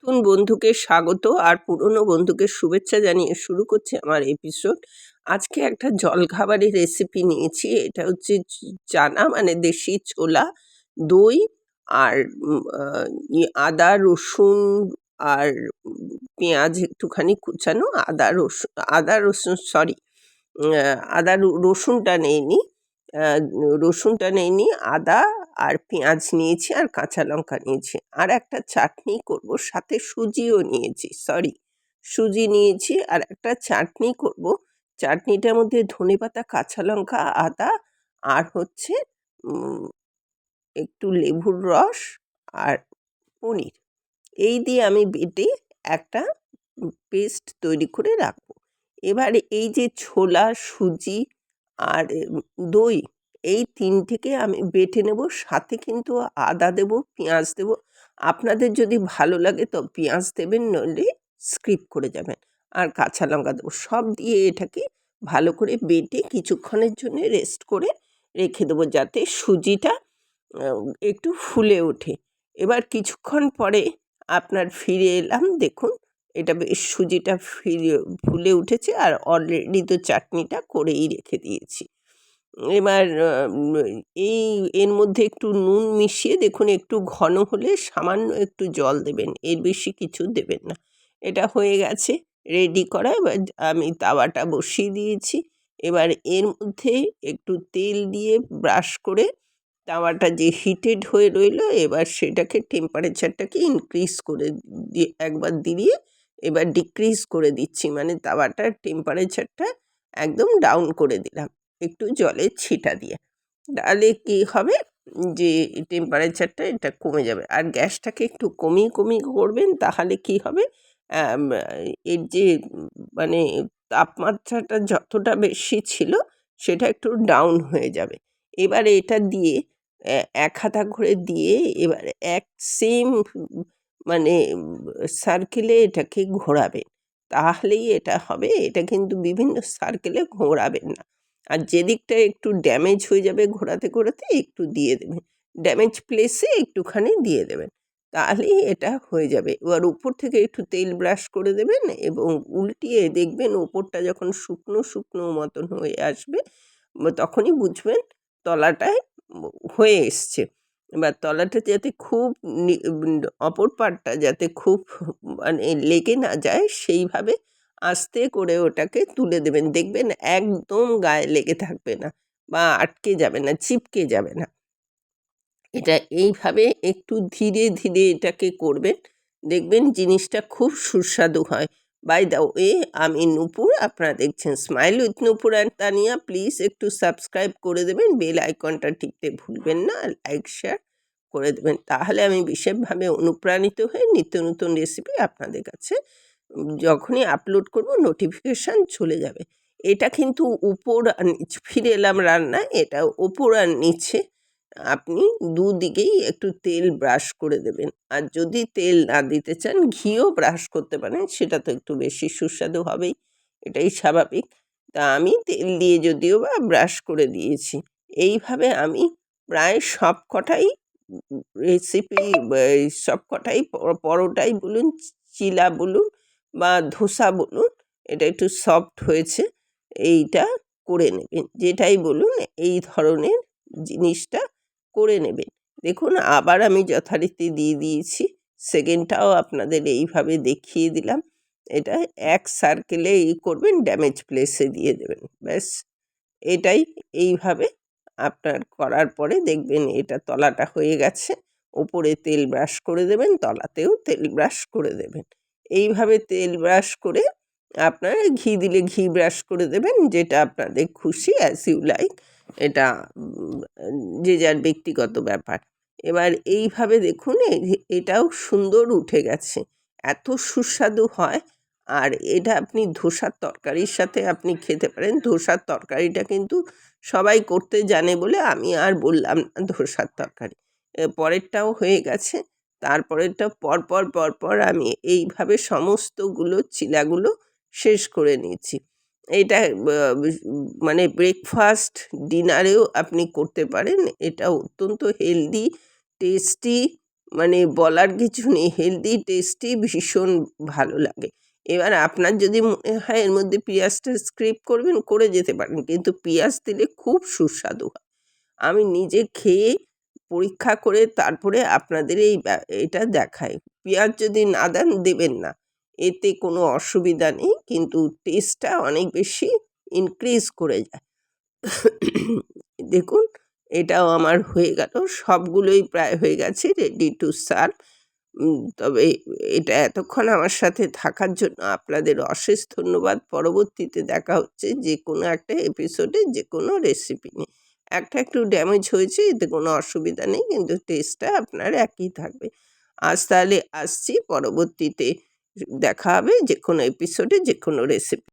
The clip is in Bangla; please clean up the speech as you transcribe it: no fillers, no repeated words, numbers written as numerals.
নতুন বন্ধুকে স্বাগত আর পুরনো বন্ধুকে শুভেচ্ছা জানিয়ে শুরু করছি আমার এপিসোড। আজকে একটা জলখাবারের রেসিপি নিয়েছি। এটা হচ্ছে চানা মানে দেশি ছোলা, দই আর আদা রসুন আর পেঁয়াজ একটুখানি কুচানো, আদা রসুন সরি রসুনটা নেইনি। রসুনটা নেইনি, আদা আর পেঁয়াজ নিয়েছি আর কাঁচা লঙ্কা নিয়েছি। আর একটা চাটনি করব, সাথে সুজিও নিয়েছি, সরি সুজি নিয়েছি আর একটা চাটনি করব। চাটনিটার মধ্যে ধনেপাতা, কাঁচা লঙ্কা, আদা আর হচ্ছে উম, একটু লেবুর রস আর পনির, এই দিয়ে আমি বেটে একটা পেস্ট তৈরি করে রাখবো। এবারে এই যে ছোলা, সুজি আর দই, এই তিনটেকে আমি বেটে নেব। সাথে কিন্তু আদা দেব, পেঁয়াজ দেব। আপনাদের যদি ভালো লাগে তো পেঁয়াজ দেবেন, নইলে স্কিপ করে যাবেন। আর কাঁচা লঙ্কা দেবো। সব দিয়ে এটাকে ভালো করে বেটে কিছুক্ষণের জন্য রেস্ট করে রেখে দেবো, যাতে সুজিটা একটু ফুলে ওঠে। এবার কিছুক্ষণ পরে আপনার ফিরে এলাম। দেখুন, এটা বেশ সুজিটা ফুলে উঠেছে আর অলরেডি তো চাটনিটা করেই রেখে দিয়েছি। এবার এই এর মধ্যে একটু নুন মিশিয়ে দেখুন, একটু ঘন হলে সামান্য একটু জল দেবেন, এর বেশি কিছু দেবেন না। এটা হয়ে গেছে রেডি করা। এবার আমি তাওয়াটা বসিয়ে দিয়েছি। এবার এর মধ্যে একটু তেল দিয়ে ব্রাশ করে তাওয়াটা যে হিটেড হয়ে রইলো, এবার সেটাকে টেম্পারেচারটাকে ইনক্রিজ করে দিয়ে একবার দিয়ে এবার ডিক্রিজ করে দিচ্ছি, মানে তাওয়াটার টেম্পারেচারটা একদম ডাউন করে দিলাম একটু জলের ছিটা দিয়ে। তাহলে কি হবে, যে টেম্পারেচারটা এটা কমে যাবে। আর গ্যাসটাকে একটু কমিয়ে কমিয়ে করবেন, তাহলে কি হবে, আম, এর যে মানে তাপমাত্রাটা যতটা বেশি ছিল সেটা একটু ডাউন হয়ে যাবে। এবারে এটা দিয়ে এক হাতা করে দিয়ে এবার এক সেম মানে সার্কেলে এটাকে ঘোরাবেন, তাহলেই এটা হবে। এটা কিন্তু বিভিন্ন সার্কেলে ঘোরাবেন না। আর যেদিকটা একটু ড্যামেজ হয়ে যাবে ঘোরাতে ঘোরাতে একটু দিয়ে দেবেন, ড্যামেজ প্লেসে একটুখানি দিয়ে দেবেন, তাহলেই এটা হয়ে যাবে। এবার উপর থেকে একটু তেল ব্রাশ করে দেবেন এবং উল্টিয়ে দেখবেন ওপরটা যখন শুকনো শুকনো মতন হয়ে আসবে, তখনই বুঝবেন তলাটায় হয়ে এসছে। এবার তলাটা যাতে খুব অপর পাটটা যাতে খুব মানে লেগে না যায়, সেইভাবে আস্তে করে ওটাকে তুলে দেবেন। দেখবেন একদম গায়ে লেগে থাকবে না বা আটকে যাবে না, চিপকে যাবে না। এটা এইভাবে একটু ধীরে ধীরে এটাকে করবেন, দেখবেন জিনিসটা খুব সুস্বাদু হয়। বাই দ্য ওয়ে, আমি নূপুর, আপনারা দেখছেন smile with Nupur and Tania. Please একটু সাবস্ক্রাইব করে দেবেন, বেল আইকনটা টিপতে ভুলবেন না, লাইক শেয়ার করে দেবেন, তাহলে আমি বিশেষভাবে অনুপ্রাণিত হয়ে নিত্য নতুন রেসিপি আপনাদের কাছে যখনই আপলোড করব নোটিফিকেশান চলে যাবে। এটা কিন্তু উপর আর নিচে, ফিরে এলাম রান্না, এটা ওপর আর নিচে আপনি দুদিকেই একটু তেল ব্রাশ করে দেবেন। আর যদি তেল না দিতে চান ঘিও ব্রাশ করতে পারেন, সেটা তো একটু বেশি সুস্বাদু হবেই, এটাই স্বাভাবিক। তা আমি তেল দিয়ে যদিও বা ব্রাশ করে দিয়েছি। এইভাবে আমি প্রায় সব কটাই রেসিপি, সব কটাই পরোটাই বলুন, চিলা বলুন বা ধোসা বলুন, এটা একটু সফট হয়েছে, এইটা করে নেবেন। যেটাই বলুন এই ধরনের জিনিসটা করে নেবেন। দেখুন আবার আমি যথারীতি দিয়ে দিয়েছি, সেকেন্ডটাও আপনাদের এইভাবে দেখিয়ে দিলাম। এটা এক সার্কেলে করবেন, ড্যামেজ প্লেসে দিয়ে দেবেন, ব্যাস। এটাই এইভাবে আপনার করার পরে দেখবেন এটা তলাটা হয়ে গেছে। ওপরে তেল ব্রাশ করে দেবেন, তলাতেও তেল ব্রাশ করে দেবেন। এইভাবে তেল ব্রাশ করে আপনারা ঘি দিলে ঘি ব্রাশ করে দেবেন, যেটা আপনাদের খুশি, অ্যাজ ইউ লাইক। এটা যে যার ব্যক্তিগত ব্যাপার। এবার এইভাবে দেখুন এটাও সুন্দর উঠে গেছে, এত সুস্বাদু হয়। আর এটা আপনি ধোসার তরকারির সাথে আপনি খেতে পারেন। ধোসার তরকারিটা কিন্তু সবাই করতে জানে বলে আমি আর বললাম না ধোসার তরকারি। পরেরটাও হয়ে গেছে, তারপরেরটা পরপর পরপর আমি এইভাবে সমস্তগুলো চিলাগুলো শেষ করে নিয়েছি। এটা মানে ব্রেকফাস্ট, ডিনারেও আপনি করতে পারেন। এটা অত্যন্ত হেলদি, টেস্টি মানে বলার কিছু নেই, হেলদি টেস্টি ভীষণ ভালো লাগে। এবার আপনার যদি মনে হয় এর মধ্যে পেঁয়াজটা স্কিপ করবেন করে যেতে পারেন, কিন্তু পেঁয়াজ দিলে খুব সুস্বাদু হয়। আমি নিজে খেয়ে পরীক্ষা করে তারপরে আপনাদের এটা দেখাই। পেঁয়াজ যদি না দেন দেবেন না, এতে কোনো অসুবিধা নেই, কিন্তু টেস্টটা অনেক বেশি ইনক্রিজ করে যায়। দেখুন, এটাও আমার হয়ে গেল, সবগুলোই প্রায় হয়ে গেছে, রেডি টু সার্ভ। তবে এটা এতক্ষণ আমার সাথে থাকার জন্য আপনাদের অশেষ ধন্যবাদ। পরবর্তীতে দেখা হচ্ছে যে কোনো একটা এপিসোডে যে কোনো রেসিপি নিয়ে। একটা একটু ড্যামেজ হয়েছে, এতে কোনো অসুবিধা নেই, কিন্তু টেস্টটা আপনার একই থাকবে। আজ তাহলে আসছি, পরবর্তীতে দেখা হবে যে কোনো এপিসোডে যে কোনো রেসিপি।